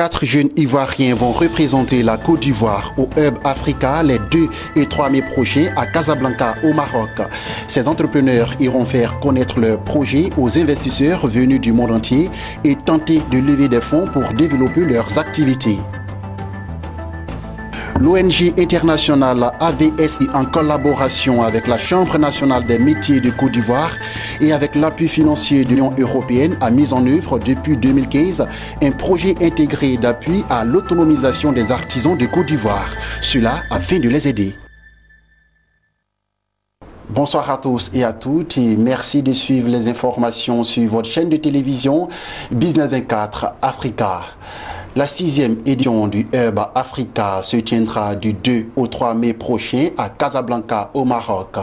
4 jeunes Ivoiriens vont représenter la Côte d'Ivoire au Hub Africa les 2 et 3 mai prochains à Casablanca au Maroc. Ces entrepreneurs iront faire connaître leurs projets aux investisseurs venus du monde entier et tenter de lever des fonds pour développer leurs activités. L'ONG internationale AVSI, en collaboration avec la Chambre nationale des métiers de Côte d'Ivoire et avec l'appui financier de l'Union européenne, a mis en œuvre depuis 2015 un projet intégré d'appui à l'autonomisation des artisans de Côte d'Ivoire. Cela afin de les aider. Bonsoir à tous et à toutes et merci de suivre les informations sur votre chaîne de télévision Business 24 Africa. La 6e édition du Hub Africa se tiendra du 2 au 3 mai prochain à Casablanca au Maroc.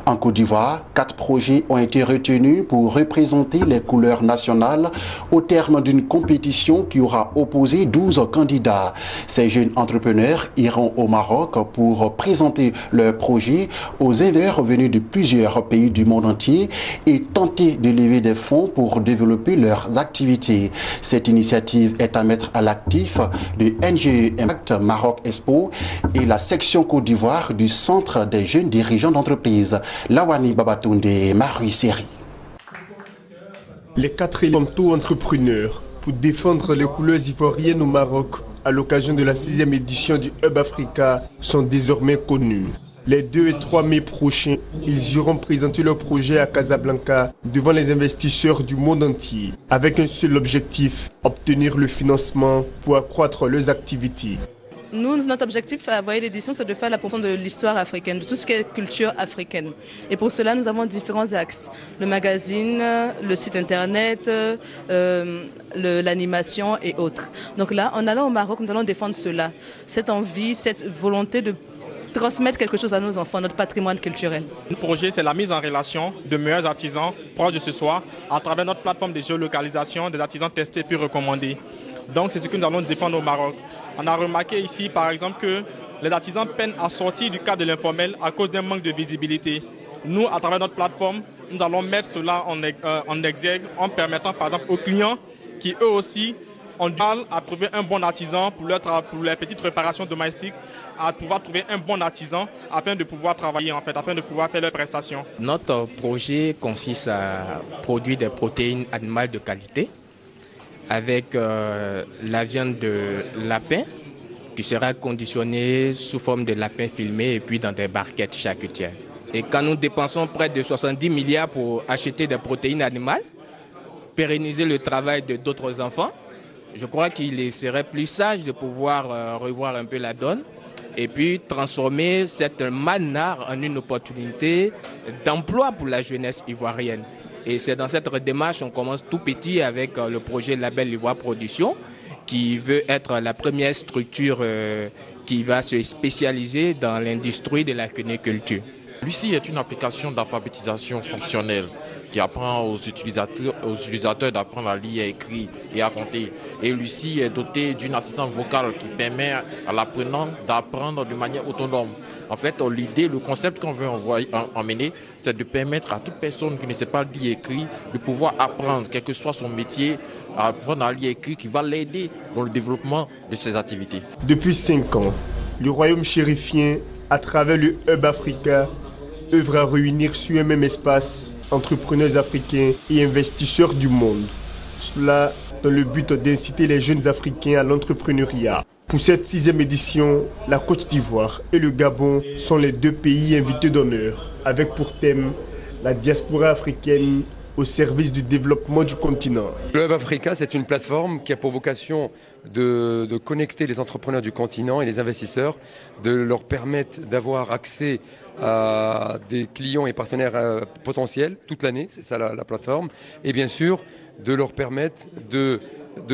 En Côte d'Ivoire, 4 projets ont été retenus pour représenter les couleurs nationales au terme d'une compétition qui aura opposé 12 candidats. Ces jeunes entrepreneurs iront au Maroc pour présenter leurs projets aux investisseurs venus de plusieurs pays du monde entier et tenter de lever des fonds pour développer leurs activités. Cette initiative est à mettre à l'actif de NGE Impact Maroc Expo et la section Côte d'Ivoire du Centre des jeunes dirigeants d'entreprise. Lawani Babatounde, Marie Série. Les 4 auto-entrepreneurs pour défendre les couleurs ivoiriennes au Maroc à l'occasion de la 6e édition du Hub Africa sont désormais connus. Les 2 et 3 mai prochains, ils iront présenter leur projet à Casablanca devant les investisseurs du monde entier, avec un seul objectif, obtenir le financement pour accroître leurs activités. Nous, notre objectif à Voyer d'édition, c'est de faire la promotion de l'histoire africaine, de tout ce qui est culture africaine. Et pour cela, nous avons différents axes. Le magazine, le site internet, l'animation et autres. Donc là, en allant au Maroc, nous allons défendre cela. Cette envie, cette volonté de transmettre quelque chose à nos enfants, notre patrimoine culturel. Le projet, c'est la mise en relation de meilleurs artisans proches de ce soir à travers notre plateforme de géolocalisation des artisans testés puis recommandés. Donc c'est ce que nous allons défendre au Maroc. On a remarqué ici par exemple que les artisans peinent à sortir du cadre de l'informel à cause d'un manque de visibilité. Nous, à travers notre plateforme, nous allons mettre cela en exergue en permettant par exemple aux clients qui eux aussi ont du mal à trouver un bon artisan pour les petites réparations domestiques, à pouvoir trouver un bon artisan afin de pouvoir travailler en fait, afin de pouvoir faire leurs prestations. Notre projet consiste à produire des protéines animales de qualité avec la viande de lapin qui sera conditionnée sous forme de lapin filmé et puis dans des barquettes charcutières. Et quand nous dépensons près de 70 milliards pour acheter des protéines animales, pérenniser le travail de d'autres enfants, je crois qu'il serait plus sage de pouvoir revoir un peu la donne et puis transformer cette manne en une opportunité d'emploi pour la jeunesse ivoirienne. Et c'est dans cette démarche qu'on commence tout petit avec le projet Label Ivoire Production qui veut être la première structure qui va se spécialiser dans l'industrie de la cuniculture. Lucie est une application d'alphabétisation fonctionnelle qui apprend aux utilisateurs d'apprendre à lire, à écrire et à compter. Et Lucie est dotée d'une assistante vocale qui permet à l'apprenant d'apprendre de manière autonome. En fait, l'idée, le concept qu'on veut emmener, c'est de permettre à toute personne qui ne sait pas lire et écrire de pouvoir apprendre, quel que soit son métier, à apprendre à lire et écrire, qui va l'aider dans le développement de ses activités. Depuis 5 ans, le royaume chérifien, à travers le Hub Africa, œuvre à réunir sur un même espace entrepreneurs africains et investisseurs du monde. Cela dans le but d'inciter les jeunes Africains à l'entrepreneuriat. Pour cette 6e édition, la Côte d'Ivoire et le Gabon sont les 2 pays invités d'honneur, avec pour thème la diaspora africaine au service du développement du continent. Le Hub Africa, c'est une plateforme qui a pour vocation de connecter les entrepreneurs du continent et les investisseurs, de leur permettre d'avoir accès à des clients et partenaires potentiels toute l'année, c'est ça la plateforme, et bien sûr de leur permettre de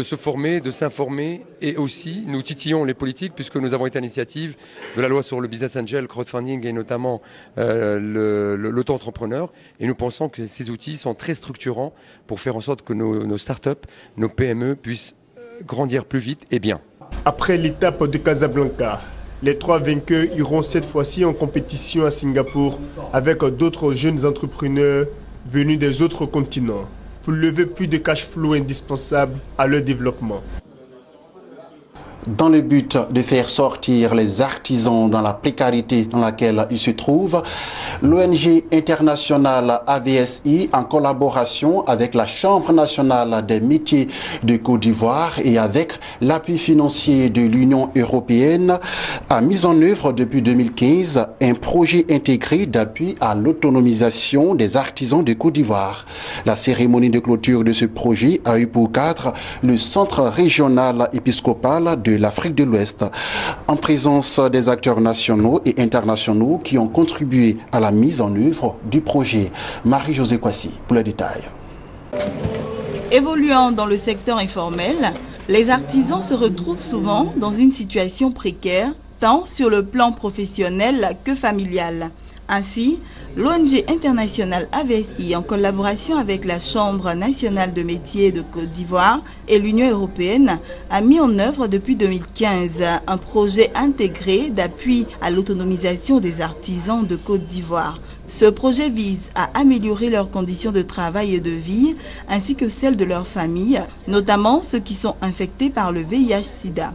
se former, de s'informer, et aussi nous titillons les politiques puisque nous avons été à l'initiative de la loi sur le business angel, crowdfunding et notamment l'auto-entrepreneur, et nous pensons que ces outils sont très structurants pour faire en sorte que nos startups, nos PME puissent grandir plus vite et bien. Après l'étape de Casablanca, les 3 vainqueurs iront cette fois-ci en compétition à Singapour avec d'autres jeunes entrepreneurs venus des autres continents pour lever plus de cash flow indispensable à leur développement. Dans le but de faire sortir les artisans dans la précarité dans laquelle ils se trouvent, l'ONG internationale AVSI, en collaboration avec la Chambre nationale des métiers de Côte d'Ivoire et avec l'appui financier de l'Union européenne, a mis en œuvre depuis 2015 un projet intégré d'appui à l'autonomisation des artisans de Côte d'Ivoire. La cérémonie de clôture de ce projet a eu pour cadre le Centre régional épiscopal de l'Afrique de l'Ouest, en présence des acteurs nationaux et internationaux qui ont contribué à la mise en œuvre du projet. Marie-Josée Kwasi pour le détail. Évoluant dans le secteur informel, les artisans se retrouvent souvent dans une situation précaire, tant sur le plan professionnel que familial. Ainsi, l'ONG internationale AVSI, en collaboration avec la Chambre nationale de métiers de Côte d'Ivoire et l'Union européenne, a mis en œuvre depuis 2015 un projet intégré d'appui à l'autonomisation des artisans de Côte d'Ivoire. Ce projet vise à améliorer leurs conditions de travail et de vie, ainsi que celles de leurs familles, notamment ceux qui sont infectés par le VIH-Sida.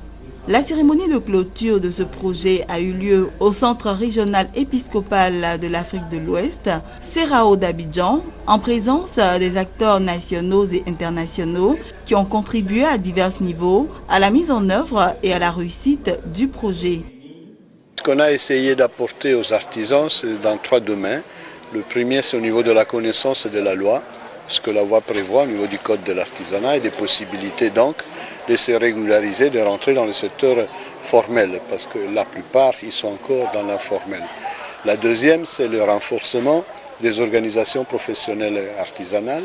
La cérémonie de clôture de ce projet a eu lieu au Centre régional épiscopal de l'Afrique de l'Ouest, CERAO d'Abidjan, en présence des acteurs nationaux et internationaux qui ont contribué à divers niveaux à la mise en œuvre et à la réussite du projet. Ce qu'on a essayé d'apporter aux artisans, c'est dans 3 domaines. Le premier, c'est au niveau de la connaissance de la loi, ce que la loi prévoit au niveau du code de l'artisanat et des possibilités donc de se régulariser, de rentrer dans le secteur formel, parce que la plupart, ils sont encore dans l'informel. La deuxième, c'est le renforcement des organisations professionnelles artisanales,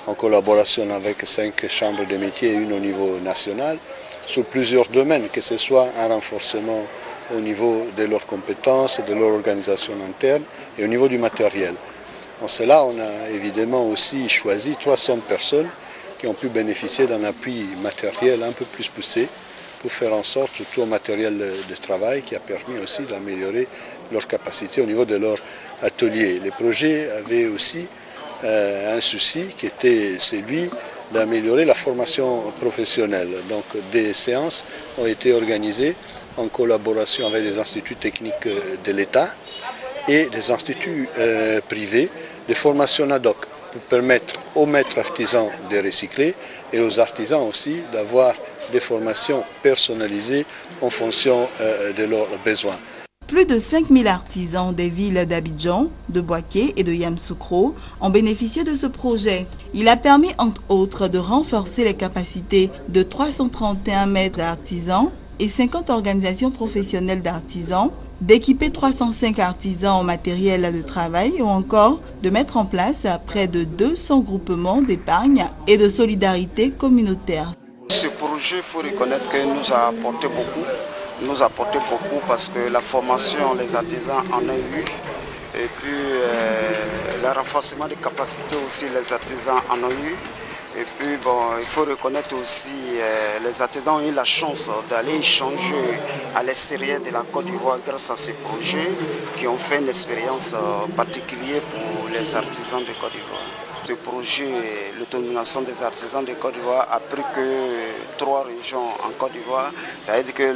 en collaboration avec 5 chambres de métiers et une au niveau national, sur plusieurs domaines, que ce soit un renforcement au niveau de leurs compétences, de leur organisation interne et au niveau du matériel. En cela, on a évidemment aussi choisi 300 personnes qui ont pu bénéficier d'un appui matériel un peu plus poussé pour faire en sorte, surtout au matériel de travail, qui a permis aussi d'améliorer leurs capacités au niveau de leur atelier. Les projets avaient aussi un souci qui était celui d'améliorer la formation professionnelle. Donc des séances ont été organisées en collaboration avec des instituts techniques de l'État et des instituts privés de formation ad hoc pour permettre aux maîtres artisans de recycler et aux artisans aussi d'avoir des formations personnalisées en fonction de leurs besoins. Plus de 5000 artisans des villes d'Abidjan, de Bouaké et de Yamoussoukro ont bénéficié de ce projet. Il a permis entre autres de renforcer les capacités de 331 maîtres artisans et 50 organisations professionnelles d'artisans, d'équiper 305 artisans en matériel de travail ou encore de mettre en place près de 200 groupements d'épargne et de solidarité communautaire. Ce projet, il faut reconnaître qu'il nous a apporté beaucoup. Nous a apporté beaucoup parce que la formation, les artisans en ont eu. Et puis le renforcement des capacités aussi, les artisans en ont eu. Et puis bon, il faut reconnaître aussi les artisans ont eu la chance d'aller échanger à l'extérieur de la Côte d'Ivoire grâce à ces projets qui ont fait une expérience particulière pour les artisans de Côte d'Ivoire. Ce projet, l'autonomisation des artisans de Côte d'Ivoire, a pris que 3 régions en Côte d'Ivoire. Ça veut dire que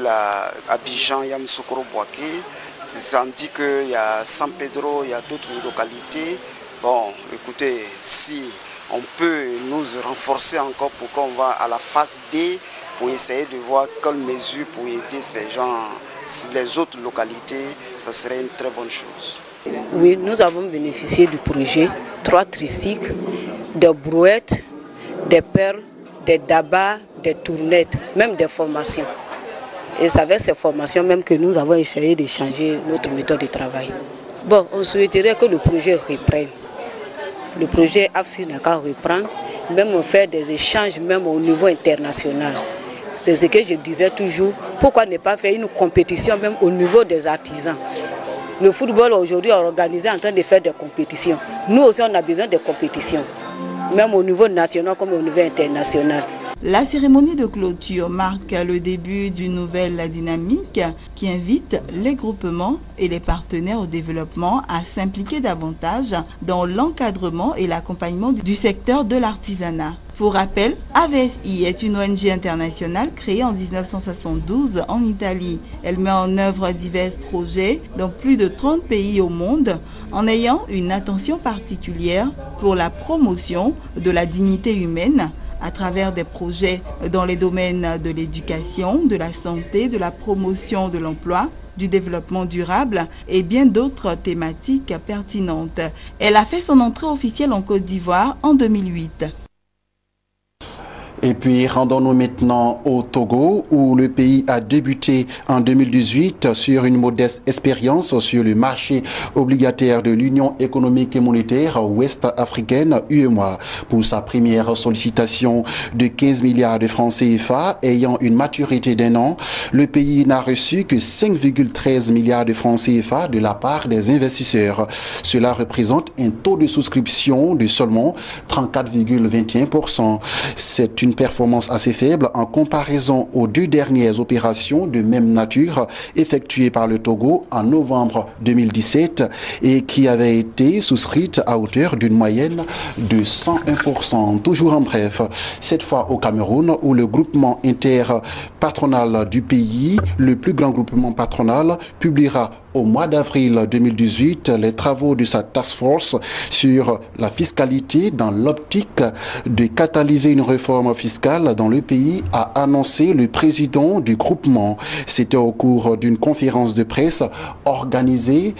Abidjan, Yamoussoukro, Bouaké, ça me dit qu'il y a San Pedro, il y a d'autres localités. Bon, écoutez, si on peut nous renforcer encore pour qu'on va à la phase D pour essayer de voir quelles mesures pour aider ces gens, les autres localités, ça serait une très bonne chose. Oui, nous avons bénéficié du projet 3 tricycles, des brouettes, des perles, des dabas, des tournettes, même des formations. Et c'est avec ces formations même que nous avons essayé de changer notre méthode de travail. Bon, on souhaiterait que le projet reprenne. Le projet AVSI n'a qu'à reprendre, même faire des échanges même au niveau international. C'est ce que je disais toujours, pourquoi ne pas faire une compétition même au niveau des artisans. Le football aujourd'hui est organisé en train de faire des compétitions. Nous aussi on a besoin de compétitions, même au niveau national comme au niveau international. La cérémonie de clôture marque le début d'une nouvelle dynamique qui invite les groupements et les partenaires au développement à s'impliquer davantage dans l'encadrement et l'accompagnement du secteur de l'artisanat. Pour rappel, AVSI est une ONG internationale créée en 1972 en Italie. Elle met en œuvre divers projets dans plus de 30 pays au monde en ayant une attention particulière pour la promotion de la dignité humaine à travers des projets dans les domaines de l'éducation, de la santé, de la promotion de l'emploi, du développement durable et bien d'autres thématiques pertinentes. Elle a fait son entrée officielle en Côte d'Ivoire en 2008. Et puis, rendons-nous maintenant au Togo, où le pays a débuté en 2018 sur une modeste expérience sur le marché obligataire de l'Union économique et monétaire ouest-africaine, UEMOA, pour sa première sollicitation de 15 milliards de francs CFA ayant une maturité d'1 an. Le pays n'a reçu que 5,13 milliards de francs CFA de la part des investisseurs. Cela représente un taux de souscription de seulement 34,21%. C'est une performance assez faible en comparaison aux 2 dernières opérations de même nature effectuées par le Togo en novembre 2017 et qui avaient été souscrites à hauteur d'une moyenne de 101%. Toujours en bref, cette fois au Cameroun où le groupement interpatronal du pays, le plus grand groupement patronal, publiera au mois d'avril 2018 les travaux de sa task force sur la fiscalité dans l'optique de catalyser une réforme fiscale dans le pays, a annoncé le président du groupement. C'était au cours d'une conférence de presse organisée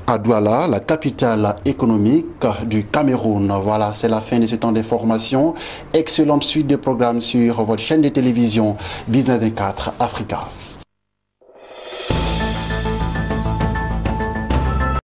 à Douala, la capitale économique du Cameroun. Voilà, c'est la fin de ce temps d'information. Excellente suite de programmes sur votre chaîne de télévision Business 24 Africa.